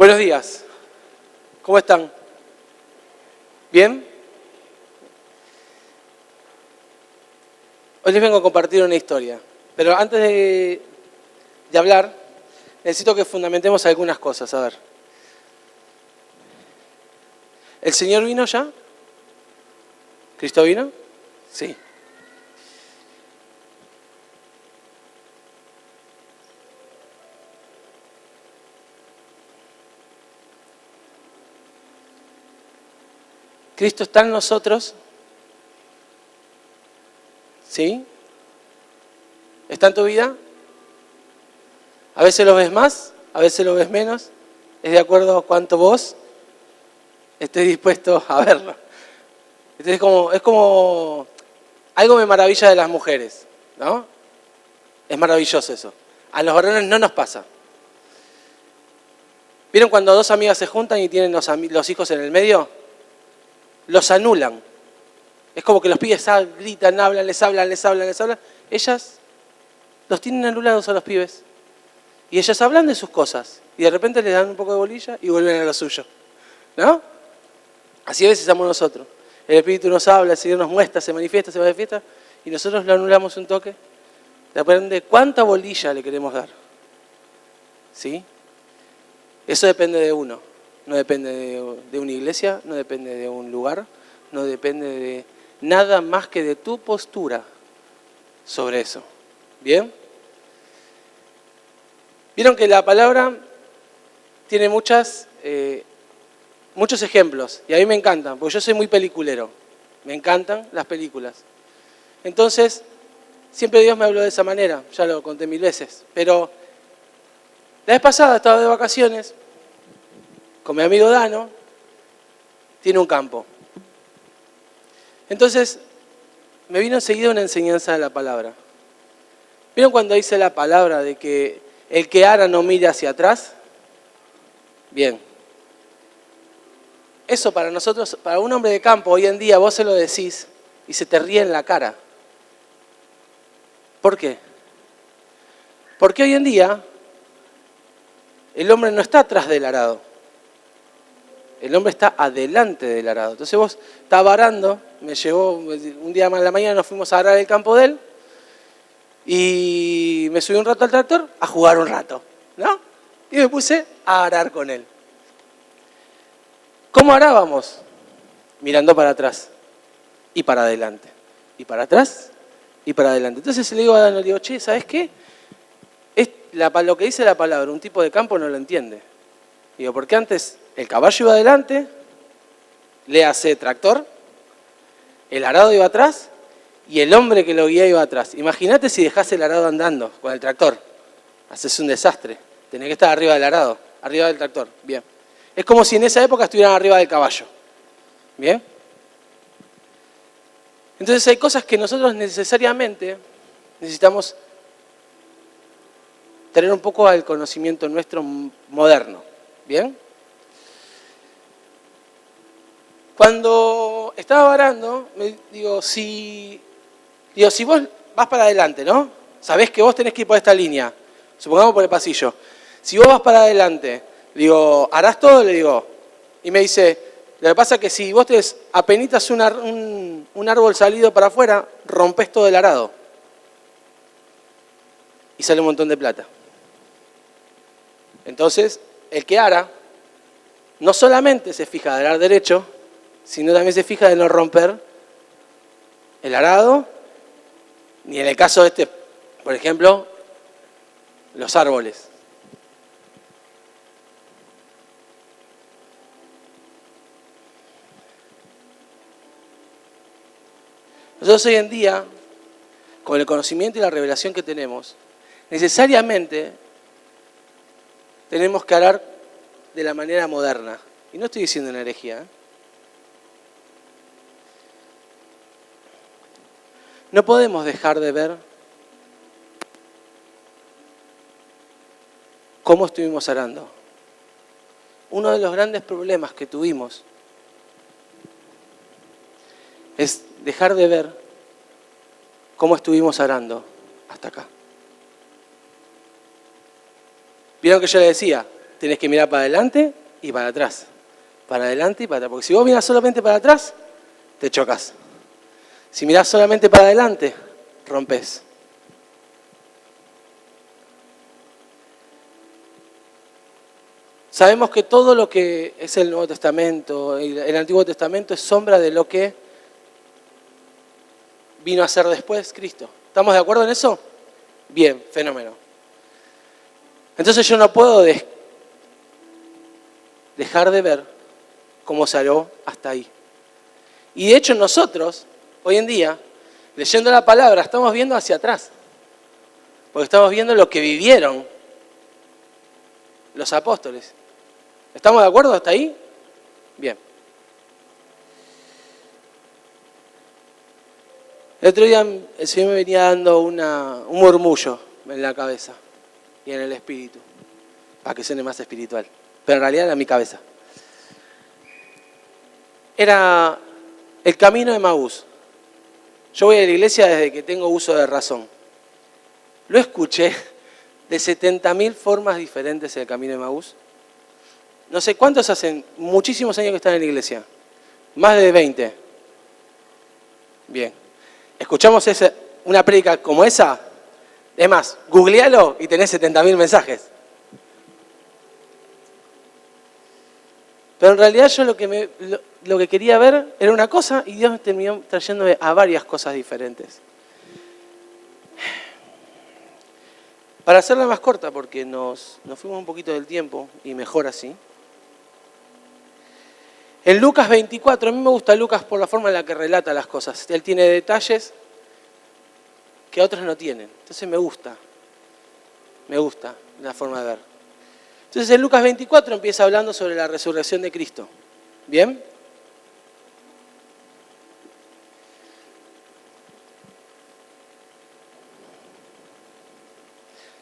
Buenos días. ¿Cómo están? ¿Bien? Hoy les vengo a compartir una historia. Pero antes de hablar, necesito que fundamentemos algunas cosas. A ver. ¿El Señor vino ya? ¿Cristo vino? Sí. ¿Cristo está en nosotros? ¿Sí? ¿Está en tu vida? A veces lo ves más, a veces lo ves menos. Es de acuerdo a cuánto vos estés dispuesto a verlo. Entonces es como algo me maravilla de las mujeres, ¿no? Es maravilloso eso. A los varones no nos pasa. ¿Vieron cuando dos amigas se juntan y tienen los hijos en el medio? Los anulan. Es como que los pibes gritan, hablan, les hablan. Ellas los tienen anulados a los pibes. Y ellas hablan de sus cosas. Y de repente les dan un poco de bolilla y vuelven a lo suyo. ¿No? Así a veces somos nosotros. El Espíritu nos habla, el Señor nos muestra, se manifiesta, y nosotros lo anulamos un toque. Depende cuánta bolilla le queremos dar. ¿Sí? Eso depende de uno. No depende de una iglesia, no depende de un lugar, no depende de nada más que de tu postura sobre eso. ¿Bien? Vieron que la palabra tiene muchos ejemplos, y a mí me encantan, porque yo soy muy peliculero. Me encantan las películas. Entonces, siempre Dios me habló de esa manera, ya lo conté 1000 veces. Pero la vez pasada estaba de vacaciones con mi amigo Dano, tiene un campo. Entonces, me vino enseguida una enseñanza de la palabra. ¿Vieron cuando dice la palabra de que el que ara no mire hacia atrás? Bien. Eso para nosotros, para un hombre de campo, hoy en día vos se lo decís y se te ríe en la cara. ¿Por qué? Porque hoy en día el hombre no está atrás del arado. El hombre está adelante del arado. Entonces vos estás arando, me llevó, un día más en la mañana nos fuimos a arar el campo de él y me subí un rato al tractor a jugar un rato, ¿no? Y me puse a arar con él. ¿Cómo arábamos? Mirando para atrás y para adelante. Y para atrás y para adelante. Entonces le digo a Dano, le digo, che, ¿sabes qué? Lo que dice la palabra, un tipo de campo no lo entiende. Digo, porque antes el caballo iba adelante, le hace tractor, el arado iba atrás y el hombre que lo guía iba atrás. Imagínate si dejás el arado andando con el tractor. Haces un desastre. Tenés que estar arriba del arado, arriba del tractor. Bien. Es como si en esa época estuvieran arriba del caballo. ¿Bien? Entonces hay cosas que nosotros necesariamente necesitamos tener un poco al conocimiento nuestro moderno. ¿Bien? Cuando estaba arando, digo, si vos vas para adelante, ¿no? Sabés que vos tenés que ir por esta línea, supongamos por el pasillo. Si vos vas para adelante, digo, ¿harás todo? Le digo. Y me dice, lo que pasa es que si vos tenés apenitas un árbol salido para afuera, rompés todo el arado. Y sale un montón de plata. Entonces, el que ara, no solamente se fija de arar derecho, sino también se fija de no romper el arado, ni en el caso de por ejemplo, los árboles. Nosotros hoy en día, con el conocimiento y la revelación que tenemos, necesariamente tenemos que arar de la manera moderna. Y no estoy diciendo una herejía, ¿eh? No podemos dejar de ver cómo estuvimos arando. Uno de los grandes problemas que tuvimos es dejar de ver cómo estuvimos arando hasta acá. Vieron que yo le decía, tenés que mirar para adelante y para atrás. Para adelante y para atrás. Porque si vos mirás solamente para atrás, te chocas. Si mirás solamente para adelante, rompes. Sabemos que todo lo que es el Nuevo Testamento, el Antiguo Testamento, es sombra de lo que vino a ser después Cristo. ¿Estamos de acuerdo en eso? Bien, fenómeno. Entonces yo no puedo dejar de ver cómo se hará hasta ahí. Y de hecho nosotros, hoy en día, leyendo la palabra, estamos viendo hacia atrás. Porque estamos viendo lo que vivieron los apóstoles. ¿Estamos de acuerdo hasta ahí? Bien. El otro día el Señor me venía dando un murmullo en la cabeza y en el espíritu, para que suene más espiritual, pero en realidad era mi cabeza. Era el camino de Emaús. Yo voy a la iglesia desde que tengo uso de razón. Lo escuché de 70.000 formas diferentes el camino de Emaús. No sé cuántos hacen, muchísimos años que están en la iglesia. Más de 20. Bien. ¿Escuchamos una prédica como esa? Es más, googlealo y tenés 70.000 mensajes. Pero en realidad yo lo que quería ver era una cosa y Dios me terminó trayéndome a varias cosas diferentes. Para hacerla más corta, porque nos fuimos un poquito del tiempo y mejor así. En Lucas 24, a mí me gusta Lucas por la forma en la que relata las cosas. Él tiene detalles que otros no tienen. Entonces me gusta la forma de ver. Entonces en Lucas 24 empieza hablando sobre la resurrección de Cristo. ¿Bien?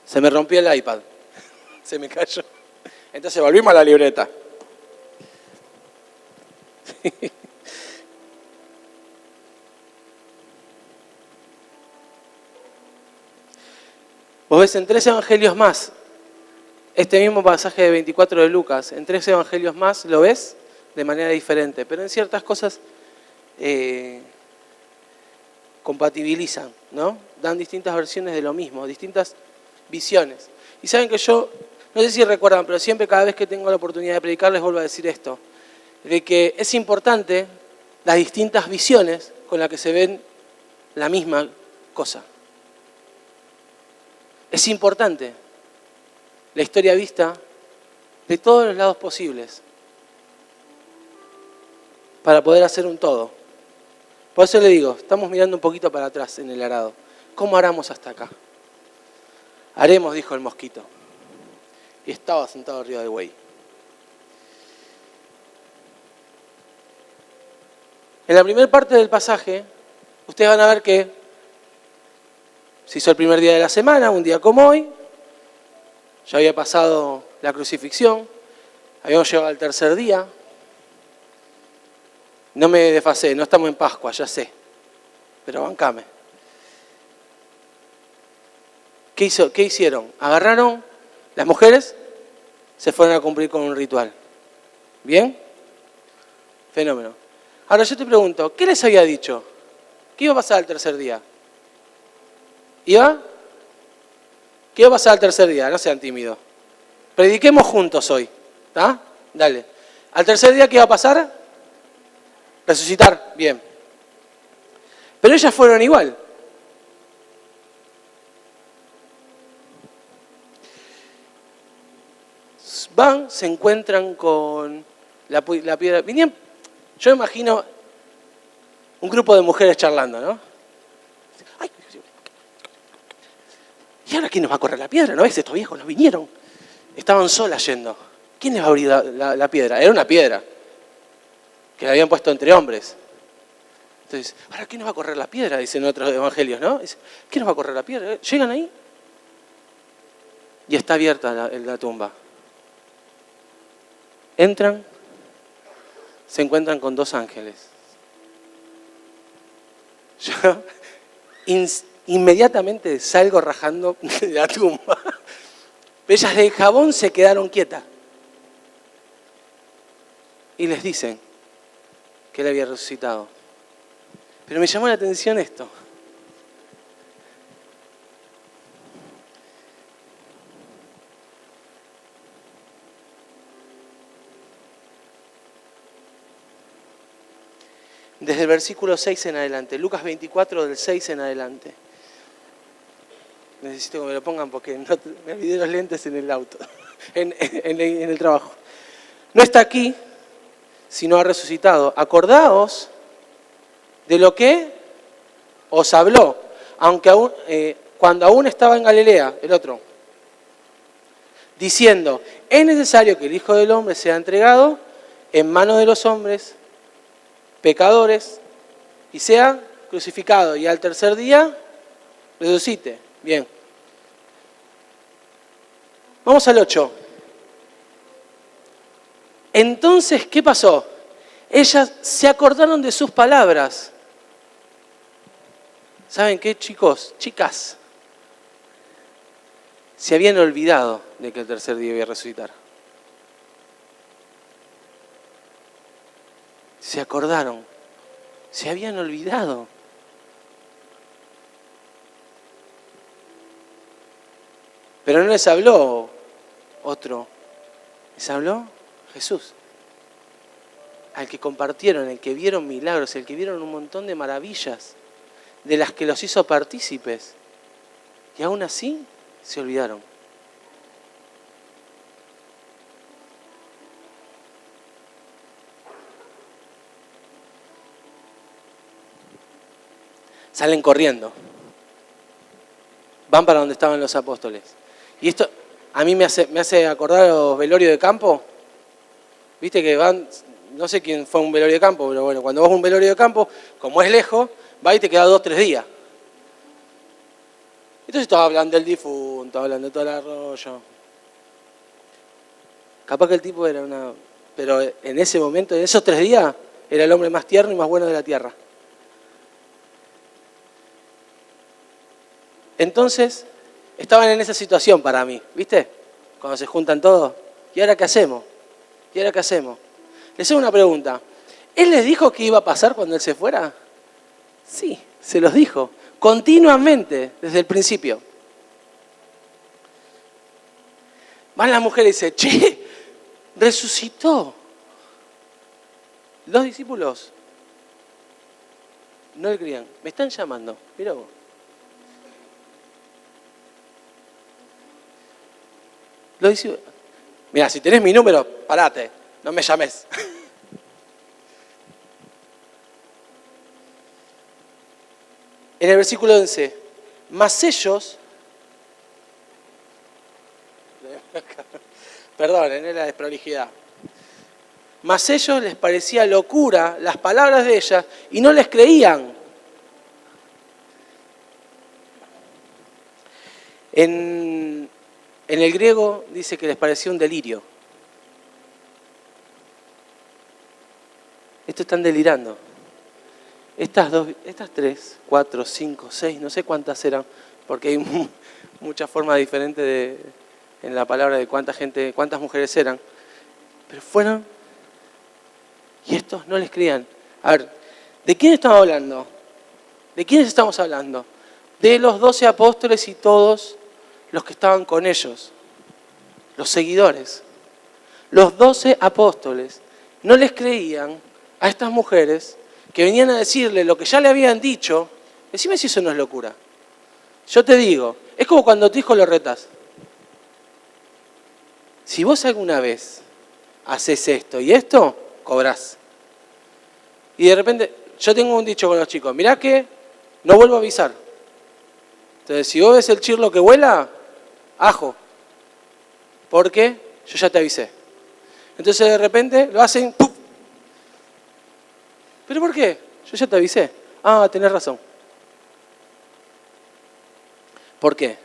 Se me rompió el iPad. Se me cayó. Entonces volvimos a la libreta. Vos ves en 3 evangelios más, este mismo pasaje de 24 de Lucas, en 3 evangelios más lo ves de manera diferente, pero en ciertas cosas compatibilizan, ¿no? Dan distintas versiones de lo mismo, distintas visiones. Y saben que yo, no sé si recuerdan, pero siempre cada vez que tengo la oportunidad de predicar les vuelvo a decir esto, de que es importante las distintas visiones con las que se ven la misma cosa. Es importante la historia vista de todos los lados posibles para poder hacer un todo. Por eso le digo, estamos mirando un poquito para atrás en el arado. ¿Cómo haremos hasta acá? Haremos, dijo el mosquito. Y estaba sentado arriba del buey. En la primera parte del pasaje, ustedes van a ver que se hizo el primer día de la semana, un día como hoy. Ya había pasado la crucifixión. Habíamos llegado al tercer día. No me desfasé, no estamos en Pascua, ya sé. Pero bancame. ¿Qué hicieron? Agarraron las mujeres, se fueron a cumplir con un ritual. ¿Bien? Fenómeno. Ahora yo te pregunto, ¿qué les había dicho? ¿Qué iba a pasar al tercer día? ¿Qué iba a pasar al tercer día? No sean tímidos. Prediquemos juntos hoy. ¿Está? Dale. ¿Al tercer día qué iba a pasar? Resucitar. Bien. Pero ellas fueron igual. Van, se encuentran con la piedra. Yo me imagino un grupo de mujeres charlando, ¿no? Ay, ¿y ahora quién nos va a correr la piedra? ¿No ves? Estos viejos no vinieron. Estaban solas yendo. ¿Quién les va a abrir la piedra? Era una piedra que la habían puesto entre hombres. Entonces, ¿ahora quién nos va a correr la piedra? Dicen otros evangelios, ¿no? Dice, ¿quién nos va a correr la piedra? Llegan ahí y está abierta la tumba. Entran, se encuentran con 2 ángeles. Yo inmediatamente salgo rajando de la tumba. Ellas del jabón se quedaron quietas. y les dicen que él había resucitado. Pero me llamó la atención esto. Desde el versículo 6 en adelante, Lucas 24 del 6 en adelante. Necesito que me lo pongan porque me olvidé los lentes en el auto, en el trabajo. No está aquí, sino ha resucitado. Acordaos de lo que os habló, cuando aún estaba en Galilea, el otro, diciendo, es necesario que el Hijo del Hombre sea entregado en manos de los hombres, pecadores, y sea crucificado, y al tercer día resucite. Bien. Vamos al 8. Entonces, ¿qué pasó? Ellas se acordaron de sus palabras. ¿Saben qué, chicos? Chicas. Se habían olvidado de que el tercer día iba a resucitar. Se acordaron. Se habían olvidado. Pero no les habló otro. Les habló Jesús. Al que compartieron, el que vieron milagros, el que vieron un montón de maravillas, de las que los hizo partícipes. Y aún así se olvidaron. Salen corriendo. Van para donde estaban los apóstoles. Y esto a mí me hace acordar a los velorios de campo. Viste que van, no sé quién fue a un velorio de campo, pero bueno, cuando vas a un velorio de campo, como es lejos, va y te queda 2 o 3 días. Entonces todos hablan del difunto, hablan de todo el arroyo. Capaz que el tipo era una... Pero en ese momento, en esos 3 días, era el hombre más tierno y más bueno de la tierra. Entonces, estaban en esa situación para mí, ¿viste? Cuando se juntan todos. ¿Y ahora qué hacemos? ¿Y ahora qué hacemos? Les hago una pregunta. ¿Él les dijo qué iba a pasar cuando él se fuera? Sí, se los dijo. Continuamente, desde el principio. Van las mujeres y dicen, che, resucitó. Los discípulos no le creían. Me están llamando. Mirá vos. Los discípulos, mira, si tenés mi número, parate, no me llames. En el versículo 11, mas ellos, perdonen, es la desprolijidad, mas ellos les parecía locura las palabras de ella y no les creían. En el griego dice que les parecía un delirio. Estos están delirando. Estas 3, 4, 5, 6, no sé cuántas eran, porque hay muchas formas diferentes en la palabra de cuántas mujeres eran. Pero fueron, y estos no les creían. A ver, ¿de quién estamos hablando? ¿De quiénes estamos hablando? De los 12 apóstoles y todos los que estaban con ellos, los seguidores. Los 12 apóstoles no les creían a estas mujeres que venían a decirle lo que ya le habían dicho. Decime si eso no es locura. Yo te digo, es como cuando a tu hijo lo retas. Si vos alguna vez haces esto y esto, cobrás. Y de repente, yo tengo un dicho con los chicos, mirá que no vuelvo a avisar. Entonces, si vos ves el chirlo que vuela, ajo. ¿Por qué? Yo ya te avisé. Entonces de repente lo hacen, ¡pum! ¿Pero por qué? Yo ya te avisé. Ah, tenés razón. ¿Por qué?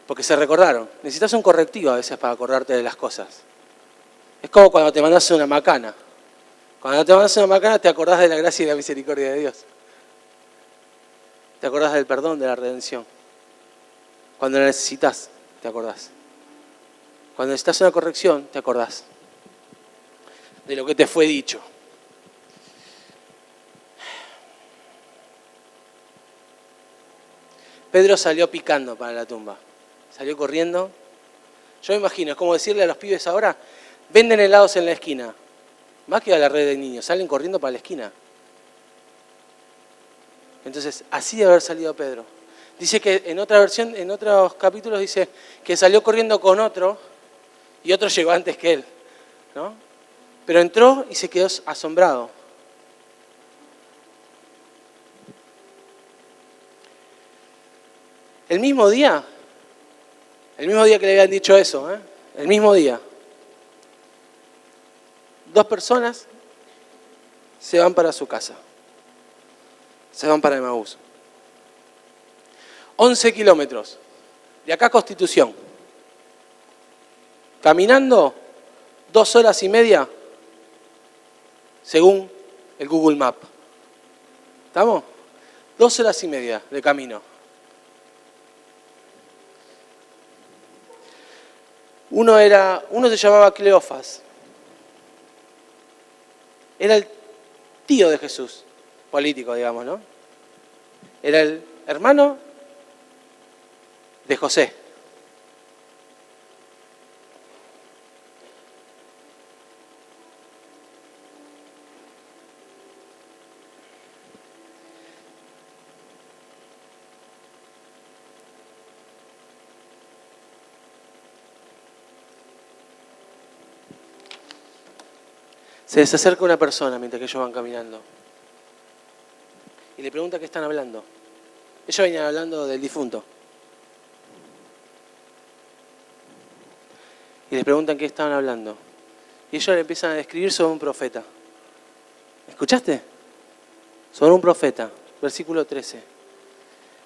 Porque se recordaron. Necesitas un correctivo a veces para acordarte de las cosas. Es como cuando te mandas una macana. Cuando te mandas una macana te acordás de la gracia y la misericordia de Dios. Te acordás del perdón, de la redención. Cuando la necesitas, te acordás. Cuando necesitas una corrección, te acordás. de lo que te fue dicho. Pedro salió picando para la tumba. Salió corriendo. Yo me imagino, es como decirle a los pibes ahora, venden helados en la esquina. Más que a la red de niños, salen corriendo para la esquina. Entonces, así debe haber salido Pedro. Dice que en otra versión, en otros capítulos dice que salió corriendo con otro y otro llegó antes que él, ¿no? Pero entró y se quedó asombrado. El mismo día que le habían dicho eso, el mismo día, 2 personas se van para su casa, se van para Emaús. 11 kilómetros, de acá a Constitución. Caminando 2 horas y media, según el Google Map. ¿Estamos? 2 horas y media de camino. Uno se llamaba Cleofas. Era el tío de Jesús, político, digamos, ¿no? Era el hermano de José. Se les acerca una persona mientras que ellos van caminando y le pregunta qué están hablando. Ellos venían hablando del difunto. Y les preguntan qué estaban hablando. Y ellos le empiezan a describir sobre un profeta. ¿Escuchaste? Sobre un profeta. Versículo 13.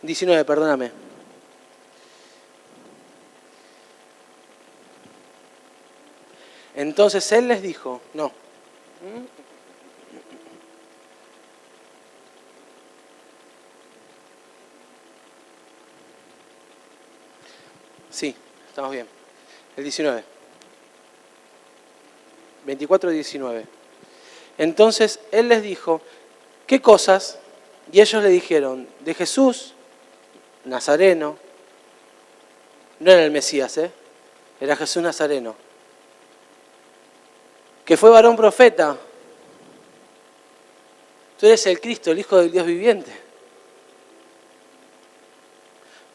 19, perdóname. Entonces él les dijo, no. Sí, estamos bien. El 19. 24 y 19. Entonces él les dijo, ¿qué cosas? Y ellos le dijeron, de Jesús, Nazareno. No era el Mesías, era Jesús Nazareno. Que fue varón profeta. Tú eres el Cristo, el Hijo del Dios viviente.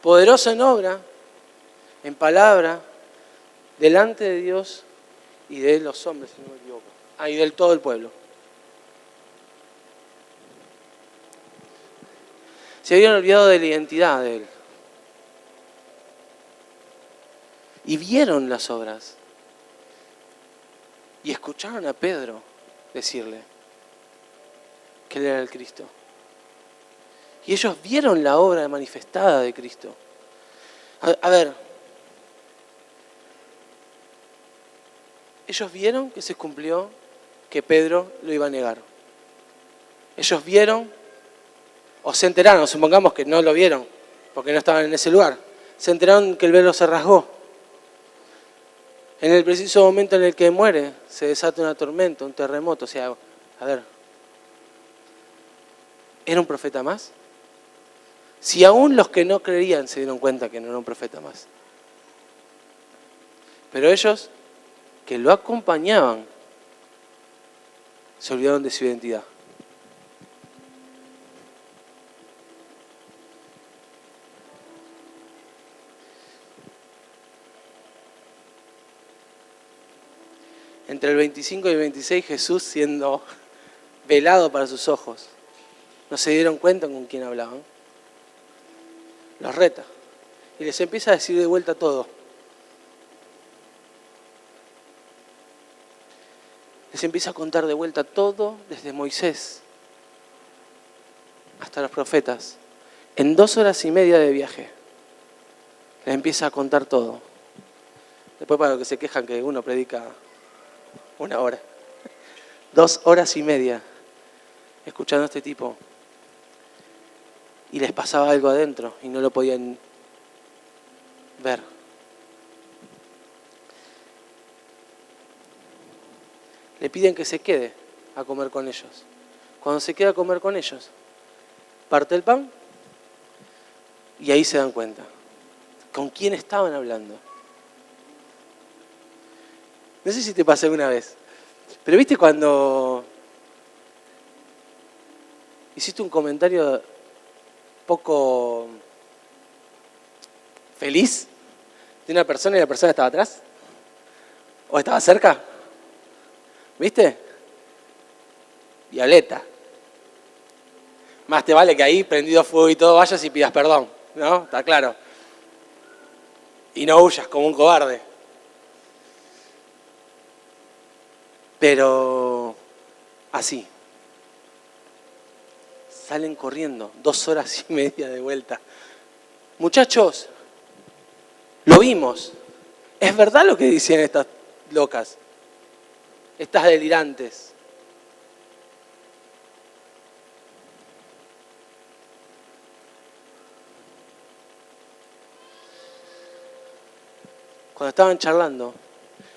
Poderoso en obra, en palabra, delante de Dios y de los hombres, si no me equivoco. Y del todo el pueblo. Se habían olvidado de la identidad de él. Y vieron las obras. Y escucharon a Pedro decirle que él era el Cristo. Y ellos vieron la obra manifestada de Cristo. A ver, ellos vieron que se cumplió que Pedro lo iba a negar. Ellos vieron, o se enteraron, supongamos que no lo vieron, porque no estaban en ese lugar. Se enteraron que el velo se rasgó. En el preciso momento en el que muere, se desata una tormenta, un terremoto. O sea, a ver, ¿era un profeta más? Si aún los que no creían se dieron cuenta que no era un profeta más. Pero ellos, que lo acompañaban, se olvidaron de su identidad. Entre el 25 y el 26, Jesús siendo velado para sus ojos. No se dieron cuenta con quién hablaban. Los reta. Y les empieza a decir de vuelta todo. Les empieza a contar de vuelta todo desde Moisés hasta los profetas. En 2 horas y media de viaje. Les empieza a contar todo. Después para los que se quejan que uno predica 1 hora. 2 horas y media escuchando a este tipo. Y les pasaba algo adentro y no lo podían ver. le piden que se quede a comer con ellos. Cuando se queda a comer con ellos, parte el pan y ahí se dan cuenta. ¿Con quién estaban hablando? No sé si te pasó alguna vez, pero ¿viste cuando hiciste un comentario poco feliz de una persona y la persona estaba atrás? ¿O estaba cerca? ¿Viste? Violeta. Más te vale que ahí, prendido fuego y todo, vayas y pidas perdón, ¿no? Está claro. Y no huyas como un cobarde. Pero así. Salen corriendo, 2 horas y media de vuelta. Muchachos, lo vimos. ¿Es verdad lo que decían estas locas? Estas delirantes. Cuando estaban charlando.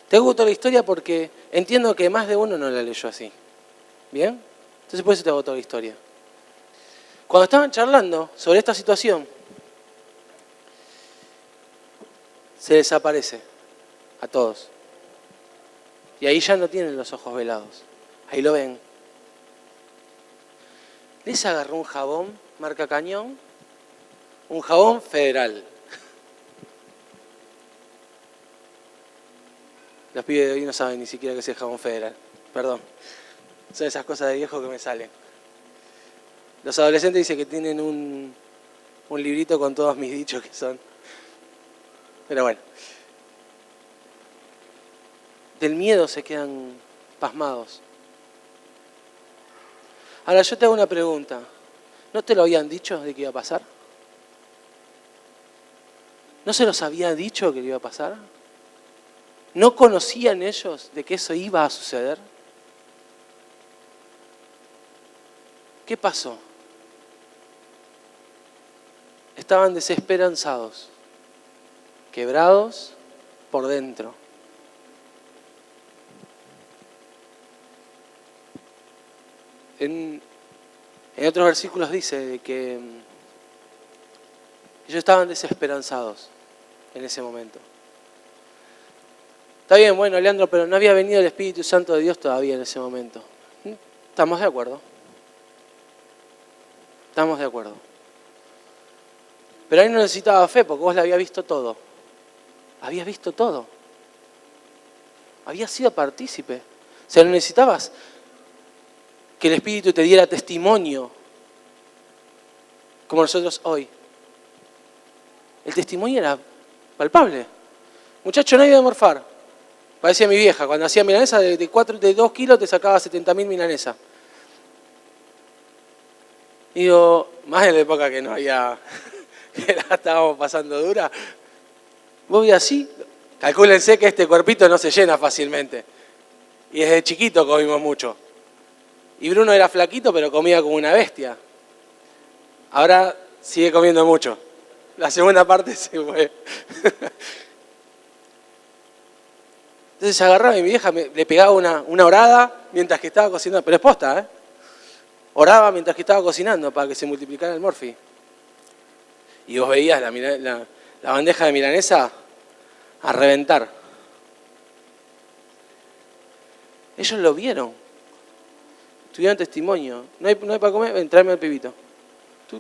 Te hago toda la historia porque entiendo que más de uno no la leyó así. ¿Bien? Entonces por eso te hago toda la historia. Cuando estaban charlando sobre esta situación, se desaparece a todos. Y ahí ya no tienen los ojos velados. Ahí lo ven. Les agarró un jabón marca Cañón, un jabón Federal. Los pibes de hoy no saben ni siquiera qué es el jabón Federal. Perdón. Son esas cosas de viejo que me salen. Los adolescentes dicen que tienen un librito con todos mis dichos que son. Pero bueno. Del miedo se quedan pasmados. Ahora yo te hago una pregunta. ¿No te lo habían dicho de que iba a pasar? ¿No se los había dicho que iba a pasar? ¿No conocían ellos de que eso iba a suceder? ¿Qué pasó? Estaban desesperanzados, quebrados por dentro. En otros versículos dice que ellos estaban desesperanzados en ese momento. Está bien, bueno, Leandro, pero no había venido el Espíritu Santo de Dios todavía en ese momento. ¿Estamos de acuerdo? Estamos de acuerdo. Pero ahí no necesitaba fe porque vos la habías visto todo. Habías visto todo. Habías sido partícipe. O sea, no necesitabas que el Espíritu te diera testimonio como nosotros hoy. El testimonio era palpable. Muchacho, no hay de morfar. Parecía mi vieja, cuando hacía milanesa de 2 kilos te sacaba 70.000 milanesas. Digo, más en la época que no había, que la estábamos pasando dura. Voy así, calcúlense que este cuerpito no se llena fácilmente. Y desde chiquito comimos mucho. Y Bruno era flaquito, pero comía como una bestia. Ahora sigue comiendo mucho. La segunda parte se fue. Entonces se agarraba y mi vieja le pegaba una orada mientras que estaba cocinando. Pero es posta, ¿eh? Oraba mientras que estaba cocinando para que se multiplicara el morfi. Y vos veías la bandeja de milanesa a reventar. Ellos lo vieron. Tuvieron testimonio. No hay para comer, ven, tráeme al pibito.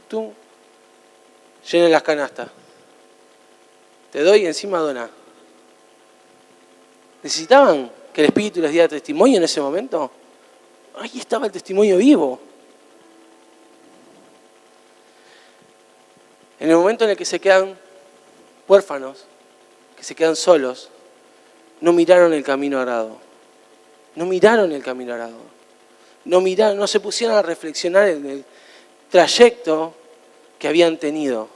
Tú. Llenen las canastas. Te doy y encima dona. ¿Necesitaban que el Espíritu les diera testimonio en ese momento? Ahí estaba el testimonio vivo. En el momento en el que se quedan huérfanos, que se quedan solos, no miraron el camino arado. No miraron el camino arado. No se pusieron a reflexionar en el trayecto que habían tenido.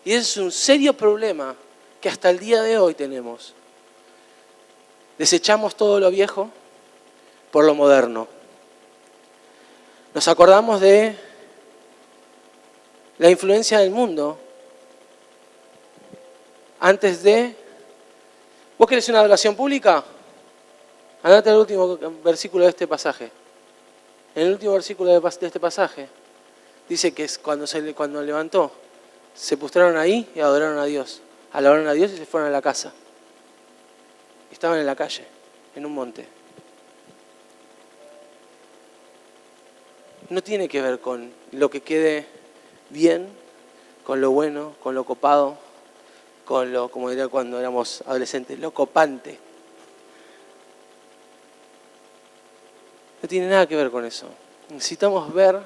Y ese es un serio problema que hasta el día de hoy tenemos. Desechamos todo lo viejo por lo moderno. Nos acordamos de la influencia del mundo antes de... ¿Vos querés una adoración pública? Andate al último versículo de este pasaje. En el último versículo de este pasaje dice que cuando levantó, se postraron ahí y adoraron a Dios. Alabaron a Dios y se fueron a la casa. Estaban en la calle, en un monte. No tiene que ver con lo que quede bien, con lo bueno, con lo copado, con lo, como diría cuando éramos adolescentes, lo copante. No tiene nada que ver con eso. Necesitamos ver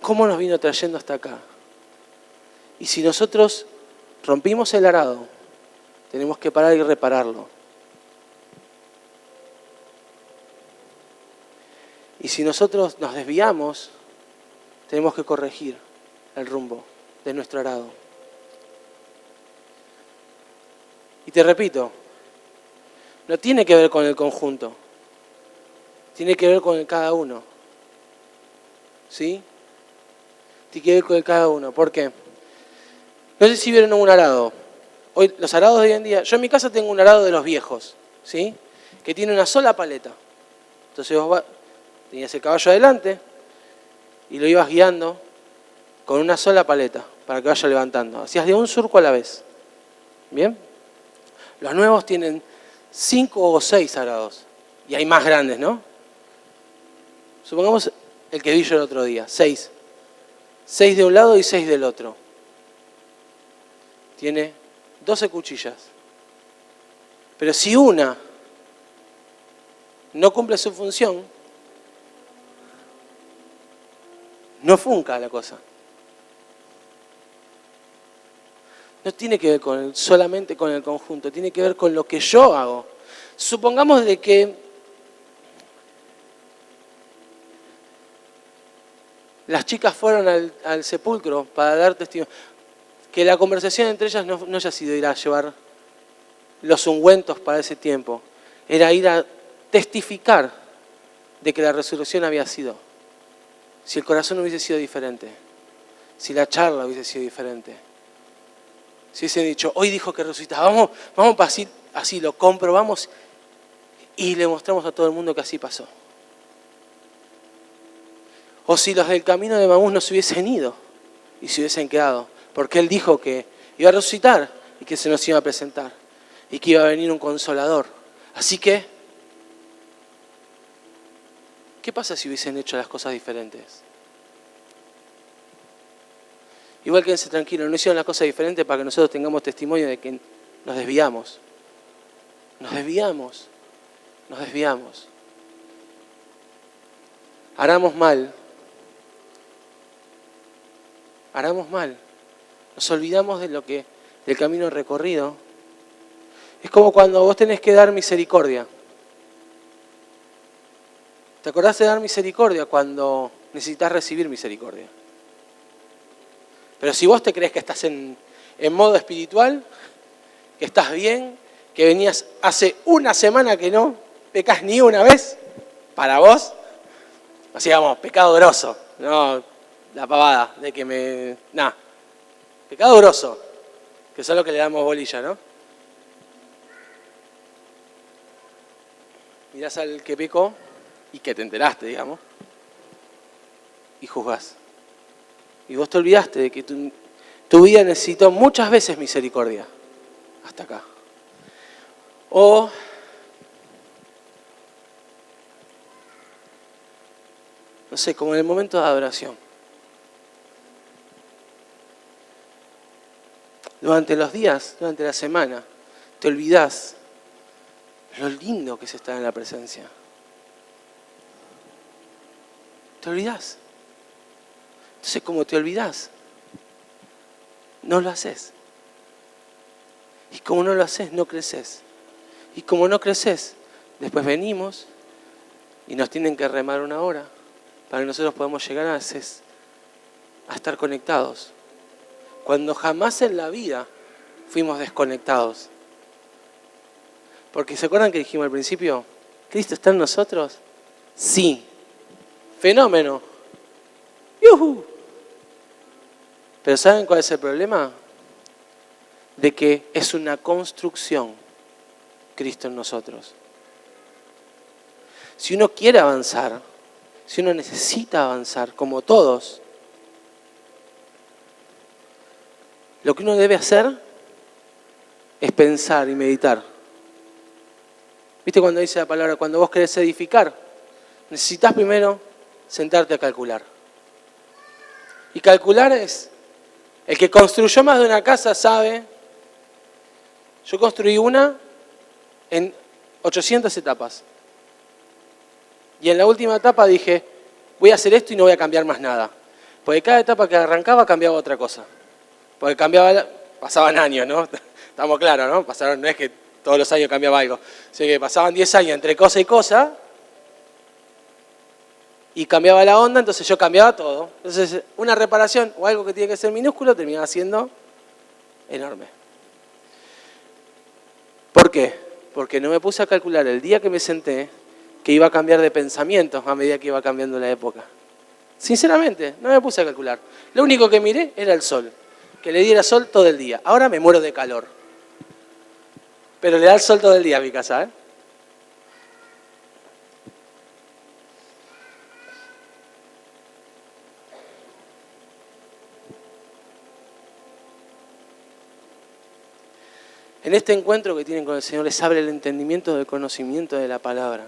cómo nos vino trayendo hasta acá. Y si nosotros rompimos el arado, tenemos que parar y repararlo. Y si nosotros nos desviamos, tenemos que corregir el rumbo de nuestro arado. Y te repito, no tiene que ver con el conjunto, tiene que ver con el cada uno. ¿Sí? Tiene que ver con el cada uno. ¿Por qué? No sé si vieron un arado. Hoy, los arados de hoy en día, yo en mi casa tengo un arado de los viejos, ¿sí? Que tiene una sola paleta. Entonces tenías el caballo adelante y lo ibas guiando con una sola paleta para que vaya levantando. Hacías de un surco a la vez. ¿Bien? Los nuevos tienen 5 o 6 arados. Y hay más grandes, ¿no? Supongamos el que vi yo el otro día. 6. 6 de un lado y 6 del otro. Tiene 12 cuchillas. Pero si una no cumple su función, no funca la cosa. No tiene que ver solamente con el conjunto, tiene que ver con lo que yo hago. Supongamos de que las chicas fueron al sepulcro para dar testimonio, que la conversación entre ellas no haya sido ir a llevar los ungüentos para ese tiempo, era ir a testificar de que la resurrección había sido. Si el corazón hubiese sido diferente, si la charla hubiese sido diferente, si hubiesen dicho, hoy dijo que resucitaba, vamos para así lo comprobamos y le mostramos a todo el mundo que así pasó. O si los del camino de Emaús no se hubiesen ido y se hubiesen quedado, porque Él dijo que iba a resucitar y que se nos iba a presentar y que iba a venir un consolador. Así que, ¿qué pasa si hubiesen hecho las cosas diferentes? Igual quédense tranquilos, no hicieron las cosas diferentes para que nosotros tengamos testimonio de que nos desviamos. Nos desviamos. Nos desviamos. Haramos mal. Haramos mal. Nos olvidamos del camino recorrido. Es como cuando vos tenés que dar misericordia. ¿Te acordás de dar misericordia cuando necesitas recibir misericordia? Pero si vos te crees que estás en modo espiritual, que estás bien, que venías hace una semana que no pecas ni una vez, para vos, así vamos, pecado grosso, no la pavada de que pecado grosso, que eso es lo que le damos bolilla, ¿no? Mirás al que pecó y que te enteraste, digamos, y juzgás. Y vos te olvidaste de que tu vida necesitó muchas veces misericordia. Hasta acá. O no sé, como en el momento de adoración. Durante los días, durante la semana, te olvidás lo lindo que es estar en la presencia. Te olvidás. Entonces, como te olvidás, no lo haces. Y como no lo haces, no creces. Y como no creces, después venimos y nos tienen que remar una hora para que nosotros podamos llegar a estar conectados. Cuando jamás en la vida fuimos desconectados. Porque ¿se acuerdan que dijimos al principio? ¿Cristo está en nosotros? Sí. Fenómeno. ¡Yujú! Pero ¿saben cuál es el problema? De que es una construcción. Cristo en nosotros. Si uno quiere avanzar, si uno necesita avanzar, como todos, lo que uno debe hacer es pensar y meditar. ¿Viste cuando dice la palabra, cuando vos querés edificar? Necesitas primero sentarte a calcular. Y calcular es, el que construyó más de una casa sabe, yo construí una en 800 etapas. Y en la última etapa dije, voy a hacer esto y no voy a cambiar más nada. Porque cada etapa que arrancaba cambiaba otra cosa. Porque pasaban años, ¿no? Estamos claros, ¿no? No es que todos los años cambiaba algo. Así que pasaban 10 años entre cosa y cosa y cambiaba la onda, entonces yo cambiaba todo. Entonces una reparación o algo que tiene que ser minúsculo terminaba siendo enorme. ¿Por qué? Porque no me puse a calcular el día que me senté que iba a cambiar de pensamientos a medida que iba cambiando la época. Sinceramente, no me puse a calcular. Lo único que miré era el sol, que le diera sol todo el día. Ahora me muero de calor. Pero le da el sol todo el día a mi casa, ¿eh? En este encuentro que tienen con el Señor les abre el entendimiento del conocimiento de la palabra.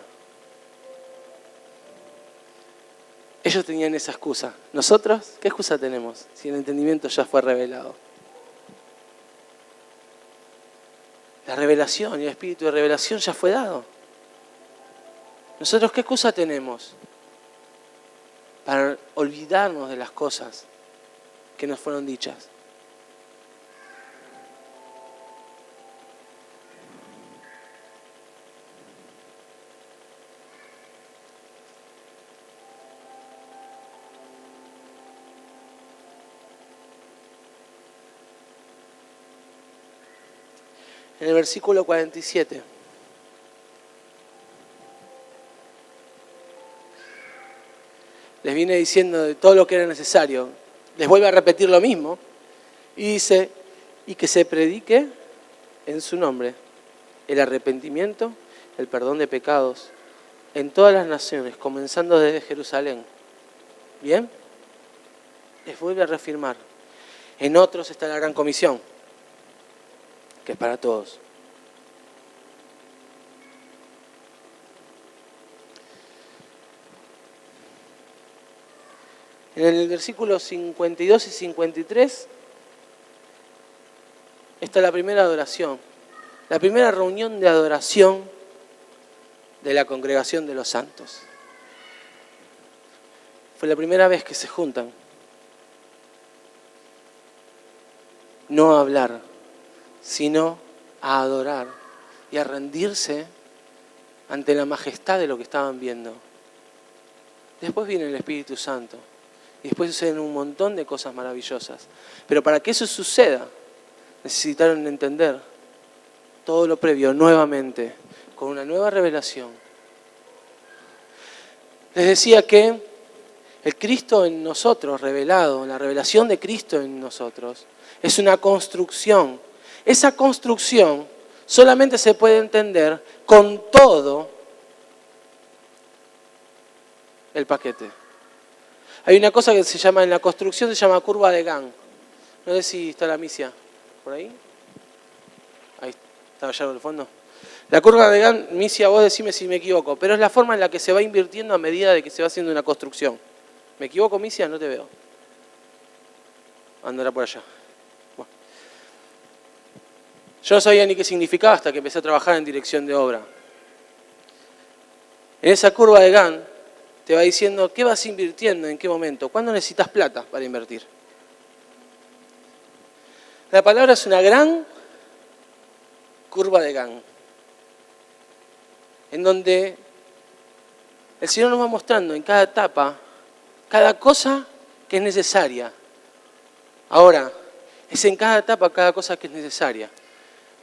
Ellos tenían esa excusa. ¿Nosotros qué excusa tenemos si el entendimiento ya fue revelado? La revelación y el espíritu de revelación ya fue dado. ¿Nosotros qué excusa tenemos para olvidarnos de las cosas que nos fueron dichas? En el versículo 47. Les viene diciendo de todo lo que era necesario. Les vuelve a repetir lo mismo. Y dice, y que se predique en su nombre el arrepentimiento, el perdón de pecados, en todas las naciones, comenzando desde Jerusalén. ¿Bien? Les vuelve a reafirmar. En otros está la gran comisión, que es para todos. En el versículo 52 y 53 está la primera adoración, la primera reunión de adoración de la congregación de los santos. Fue la primera vez que se juntan. No a hablar, sino a adorar y a rendirse ante la majestad de lo que estaban viendo. Después viene el Espíritu Santo y después suceden un montón de cosas maravillosas. Pero para que eso suceda, necesitaron entender todo lo previo nuevamente, con una nueva revelación. Les decía que el Cristo en nosotros revelado, la revelación de Cristo en nosotros, es una construcción. Esa construcción solamente se puede entender con todo el paquete. Hay una cosa que se llama, en la construcción se llama curva de Gantt. No sé si está la misia por ahí. Ahí estaba allá en el fondo. La curva de Gantt, misia, vos decime si me equivoco, pero es la forma en la que se va invirtiendo a medida de que se va haciendo una construcción. ¿Me equivoco, misia? No te veo. Andará por allá. Bueno. Yo no sabía ni qué significaba hasta que empecé a trabajar en dirección de obra. En esa curva de Gantt te va diciendo qué vas invirtiendo, en qué momento, cuándo necesitas plata para invertir. La palabra es una gran curva de Gantt, en donde el Señor nos va mostrando en cada etapa, cada cosa que es necesaria. Ahora, es en cada etapa cada cosa que es necesaria.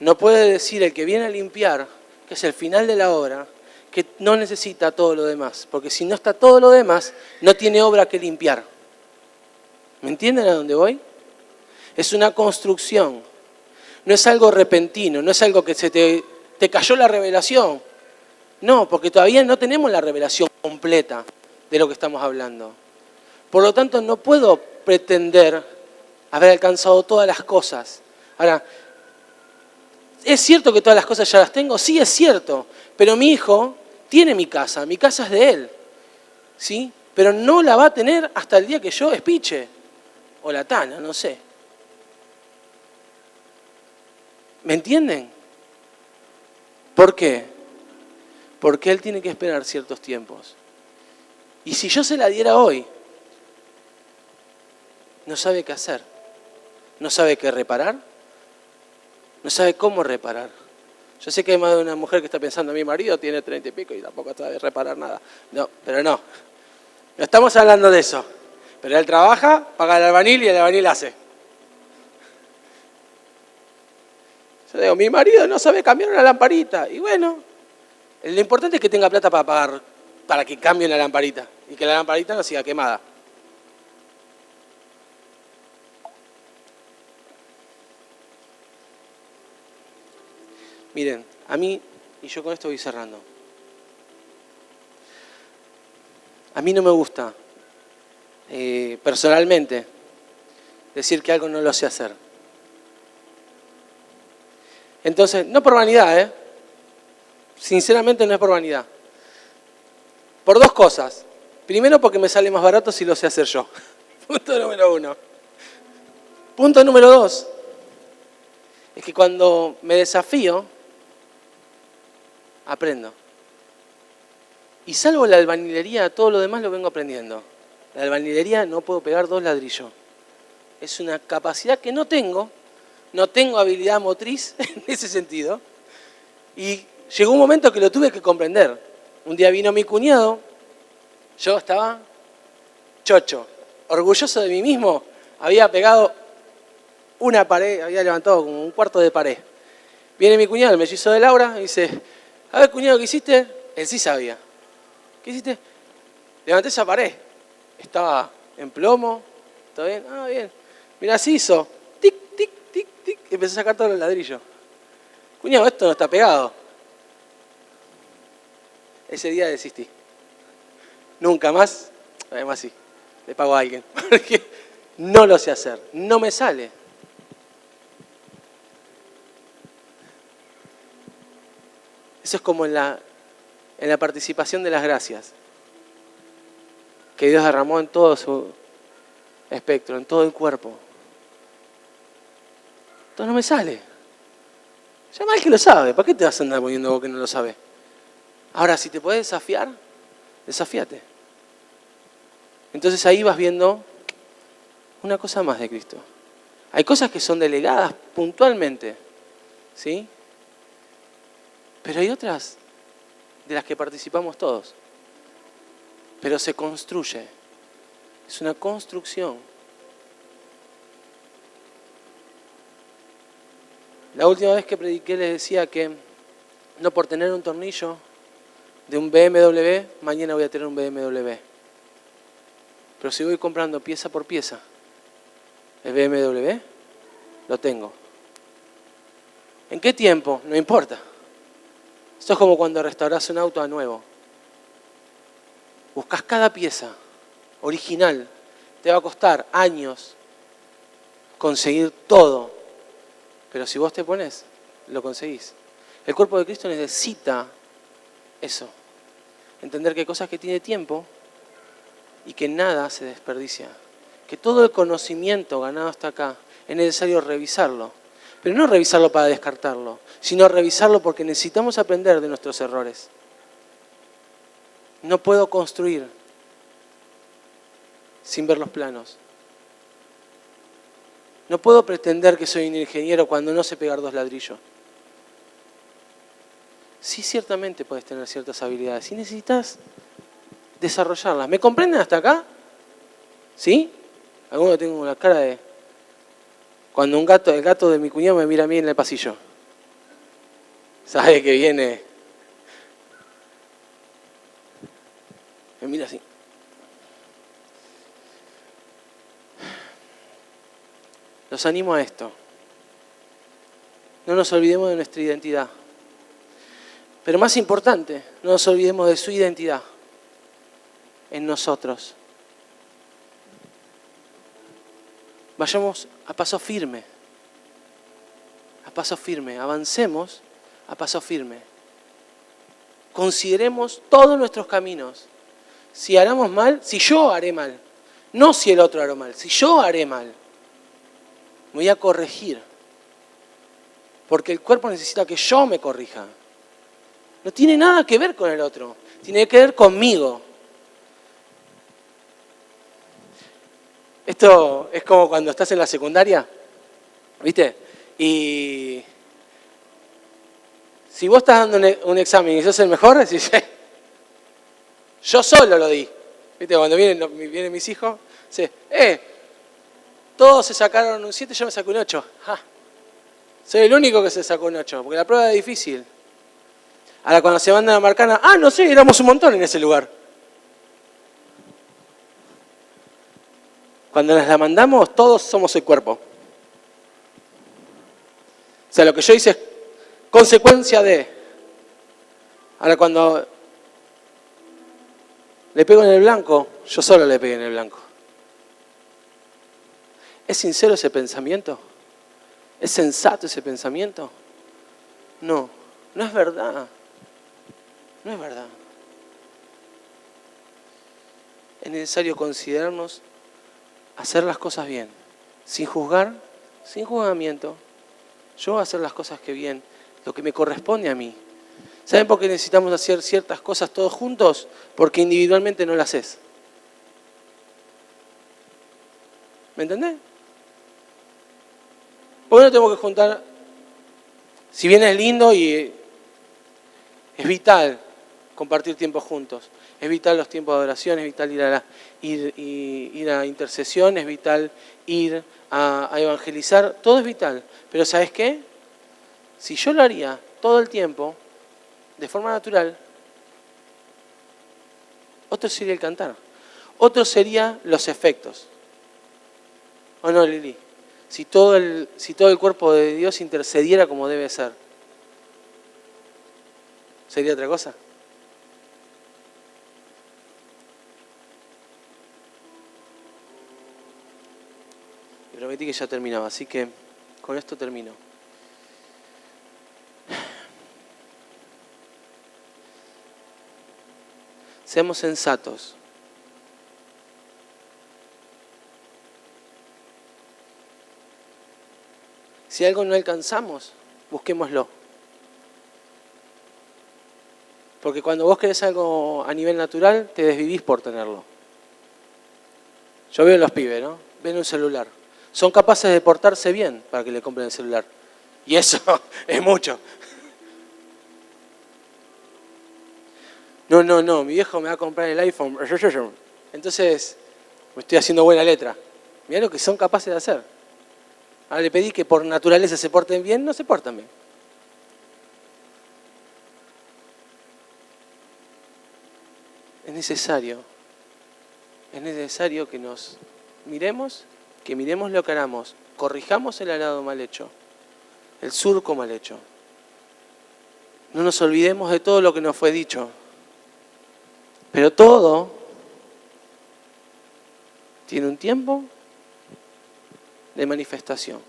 No puede decir el que viene a limpiar, que es el final de la obra, que no necesita todo lo demás, porque si no está todo lo demás, no tiene obra que limpiar. ¿Me entienden a dónde voy? Es una construcción, no es algo repentino, no es algo que te te cayó la revelación. No, porque todavía no tenemos la revelación completa de lo que estamos hablando. Por lo tanto, no puedo pretender haber alcanzado todas las cosas. Ahora, ¿es cierto que todas las cosas ya las tengo? Sí, es cierto. Pero mi hijo tiene mi casa es de él. ¿Sí? Pero no la va a tener hasta el día que yo espiche. O la tana, no sé. ¿Me entienden? ¿Por qué? Porque él tiene que esperar ciertos tiempos. Y si yo se la diera hoy, no sabe qué hacer. No sabe qué reparar. No sabe cómo reparar. Yo sé que hay más de una mujer que está pensando, mi marido tiene 30 y pico y tampoco sabe reparar nada. No, pero no. No estamos hablando de eso. Pero él trabaja, paga el albañil y el albañil hace. Yo digo, mi marido no sabe cambiar una lamparita. Y bueno, lo importante es que tenga plata para pagar, para que cambie la lamparita. Y que la lamparita no siga quemada. Miren, a mí, y yo con esto voy cerrando. A mí no me gusta, personalmente, decir que algo no lo sé hacer. Entonces, no por vanidad, sinceramente no es por vanidad. Por dos cosas. Primero, porque me sale más barato si lo sé hacer yo. Punto número uno. Punto número dos. Es que cuando me desafío, aprendo. Y salvo la albañilería, todo lo demás lo vengo aprendiendo. La albañilería no puedo pegar 2 ladrillos. Es una capacidad que no tengo habilidad motriz en ese sentido. Y llegó un momento que lo tuve que comprender. Un día vino mi cuñado, yo estaba chocho, orgulloso de mí mismo, había pegado una pared, había levantado como un cuarto de pared. Viene mi cuñado, el mellizo de Laura, y dice, a ver cuñado, ¿qué hiciste? Él sí sabía. ¿Qué hiciste? Levanté esa pared. Estaba en plomo. ¿Todo bien? Ah, bien. Mirá, así hizo. Tic, tic, tic, tic. Y empecé a sacar todos los ladrillos. Cuñado, esto no está pegado. Ese día desistí. Nunca más. Además sí. Le pago a alguien. Porque no lo sé hacer. No me sale. Eso es como en la participación de las gracias. Que Dios derramó en todo su espectro, en todo el cuerpo. Entonces no me sale. Llama al que lo sabe. ¿Para qué te vas a andar poniendo vos que no lo sabe? Ahora, si te podés desafiar, desafíate. Entonces ahí vas viendo una cosa más de Cristo. Hay cosas que son delegadas puntualmente, ¿sí? Pero hay otras de las que participamos todos. Pero se construye. Es una construcción. La última vez que prediqué les decía que no por tener un tornillo de un BMW, mañana voy a tener un BMW. Pero si voy comprando pieza por pieza, el BMW lo tengo. ¿En qué tiempo? No importa. Esto es como cuando restaurás un auto a nuevo. Buscas cada pieza original. Te va a costar años conseguir todo. Pero si vos te pones, lo conseguís. El cuerpo de Cristo necesita eso. Entender que hay cosas que tiene tiempo y que nada se desperdicia. Que todo el conocimiento ganado hasta acá es necesario revisarlo. Pero no revisarlo para descartarlo, sino revisarlo porque necesitamos aprender de nuestros errores. No puedo construir sin ver los planos. No puedo pretender que soy un ingeniero cuando no sé pegar 2 ladrillos. Sí, ciertamente puedes tener ciertas habilidades y necesitas desarrollarlas. ¿Me comprenden hasta acá? ¿Sí? Algunos tienen una cara de... Cuando el gato de mi cuñado me mira a mí en el pasillo. Sabe que viene... Me mira así. Los animo a esto. No nos olvidemos de nuestra identidad. Pero más importante, no nos olvidemos de su identidad en nosotros. Vayamos a paso firme, avancemos a paso firme. Consideremos todos nuestros caminos. Si haremos mal, si yo haré mal, no si el otro hará mal, si yo haré mal, me voy a corregir. Porque el cuerpo necesita que yo me corrija. No tiene nada que ver con el otro, tiene que ver conmigo. Esto es como cuando estás en la secundaria, ¿viste? Y si vos estás dando un examen y sos el mejor, decís, yo solo lo di. ¿Viste? Cuando vienen mis hijos, dice, todos se sacaron un 7, yo me saqué un 8. Soy el único que se sacó un 8, porque la prueba es difícil. Ahora cuando se mandan a marcar, no sé, éramos un montón en ese lugar. Cuando nos la mandamos, todos somos el cuerpo. O sea, lo que yo hice es consecuencia de. Ahora cuando le pego en el blanco, yo solo le pegué en el blanco. ¿Es sincero ese pensamiento? ¿Es sensato ese pensamiento? No, no es verdad. No es verdad. Es necesario considerarnos hacer las cosas bien, sin juzgar, sin juzgamiento. Yo voy a hacer las cosas que bien, lo que me corresponde a mí. ¿Saben por qué necesitamos hacer ciertas cosas todos juntos? Porque individualmente no las haces. ¿Me entendés? ¿Por qué no tenemos que juntar? Si bien es lindo y es vital compartir tiempo juntos, es vital los tiempos de adoración, es vital ir a intercesión, es vital ir a evangelizar, todo es vital. Pero ¿sabes qué? Si yo lo haría todo el tiempo, de forma natural, otro sería el cantar, otro sería los efectos. ¿O no, Lili? Si todo el cuerpo de Dios intercediera como debe ser, ¿sería otra cosa? Y prometí que ya terminaba, así que con esto termino. Seamos sensatos. Si algo no alcanzamos, busquémoslo. Porque cuando vos querés algo a nivel natural, te desvivís por tenerlo. Yo veo a los pibes, ¿no? Ven un celular. Son capaces de portarse bien para que le compren el celular. Y eso es mucho. No, mi viejo me va a comprar el iPhone. Entonces, me estoy haciendo buena letra. Mirá lo que son capaces de hacer. Ahora le pedí que por naturaleza se porten bien, no se portan bien. Es necesario que nos miremos, que miremos lo que hagamos, corrijamos el arado mal hecho, el surco mal hecho. No nos olvidemos de todo lo que nos fue dicho. Pero todo tiene un tiempo de manifestación.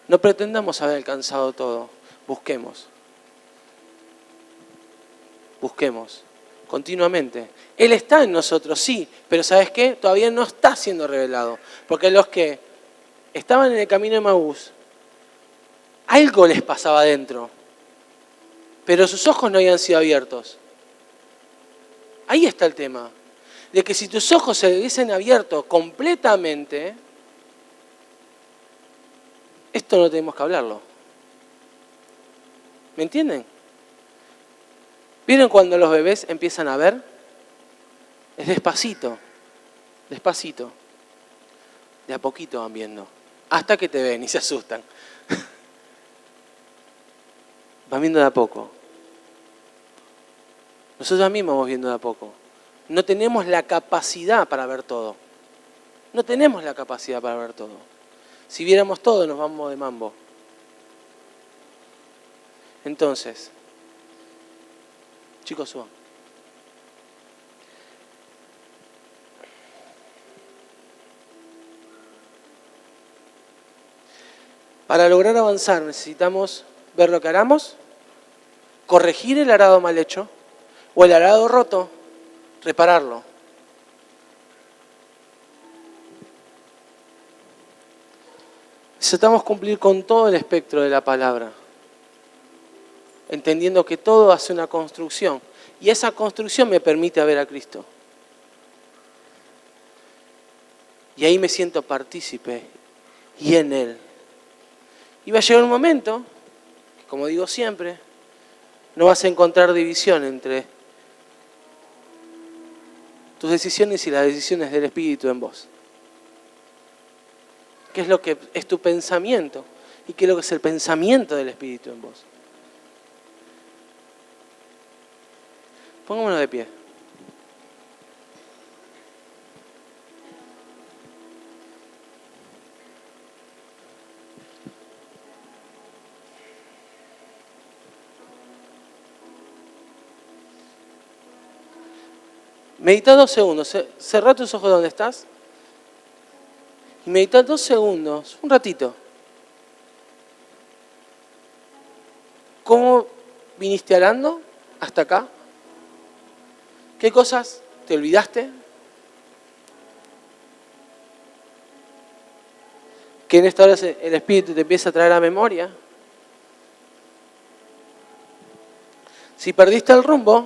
No pretendamos haber alcanzado todo. Busquemos continuamente. Él está en nosotros, sí, pero ¿sabes qué? Todavía no está siendo revelado. Porque los que estaban en el camino de Emaús, algo les pasaba adentro, pero sus ojos no habían sido abiertos. Ahí está el tema. De que si tus ojos se hubiesen abierto completamente, esto no tenemos que hablarlo. ¿Me entienden? ¿Vieron cuando los bebés empiezan a ver? Es despacito, despacito. De a poquito van viendo. Hasta que te ven y se asustan. Van viendo de a poco. Nosotros mismos vamos viendo de a poco. No tenemos la capacidad para ver todo. No tenemos la capacidad para ver todo. Si viéramos todo, nos vamos de mambo. Entonces, Chicos, suban. Para lograr avanzar necesitamos ver lo que haramos, corregir el arado mal hecho o el arado roto, repararlo. Necesitamos cumplir con todo el espectro de la palabra, entendiendo que todo hace una construcción y esa construcción me permite ver a Cristo. Y ahí me siento partícipe y en Él. Y va a llegar un momento, que como digo siempre, no vas a encontrar división entre tus decisiones y las decisiones del Espíritu en vos. ¿Qué es lo que es tu pensamiento? ¿Y qué es lo que es el pensamiento del Espíritu en vos? Pongámonos de pie. Medita 2 segundos. Cerrá tus ojos donde estás. Y medita 2 segundos, un ratito. ¿Cómo viniste hablando hasta acá? ¿Qué cosas te olvidaste? Que en esta hora el Espíritu te empieza a traer a memoria. Si perdiste el rumbo,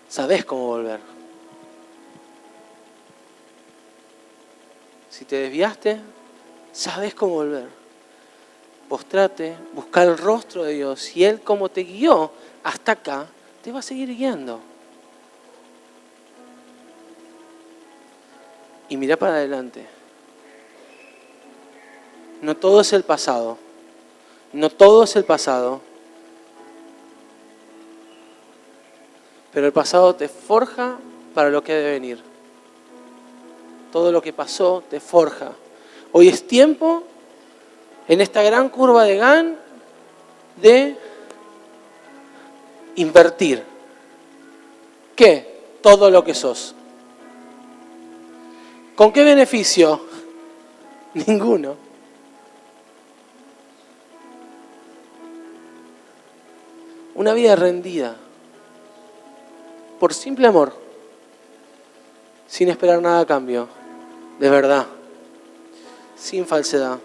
sabés cómo volver. Si te desviaste, sabés cómo volver. Postrate, busca el rostro de Dios y Él, como te guió hasta acá, te va a seguir guiando. Y mirá para adelante. No todo es el pasado. No todo es el pasado. Pero el pasado te forja para lo que ha de venir. Todo lo que pasó te forja. Hoy es tiempo, en esta gran curva de Gann, de invertir. ¿Qué? Todo lo que sos. ¿Con qué beneficio? Ninguno. Una vida rendida. Por simple amor. Sin esperar nada a cambio. De verdad. Sin falsedad.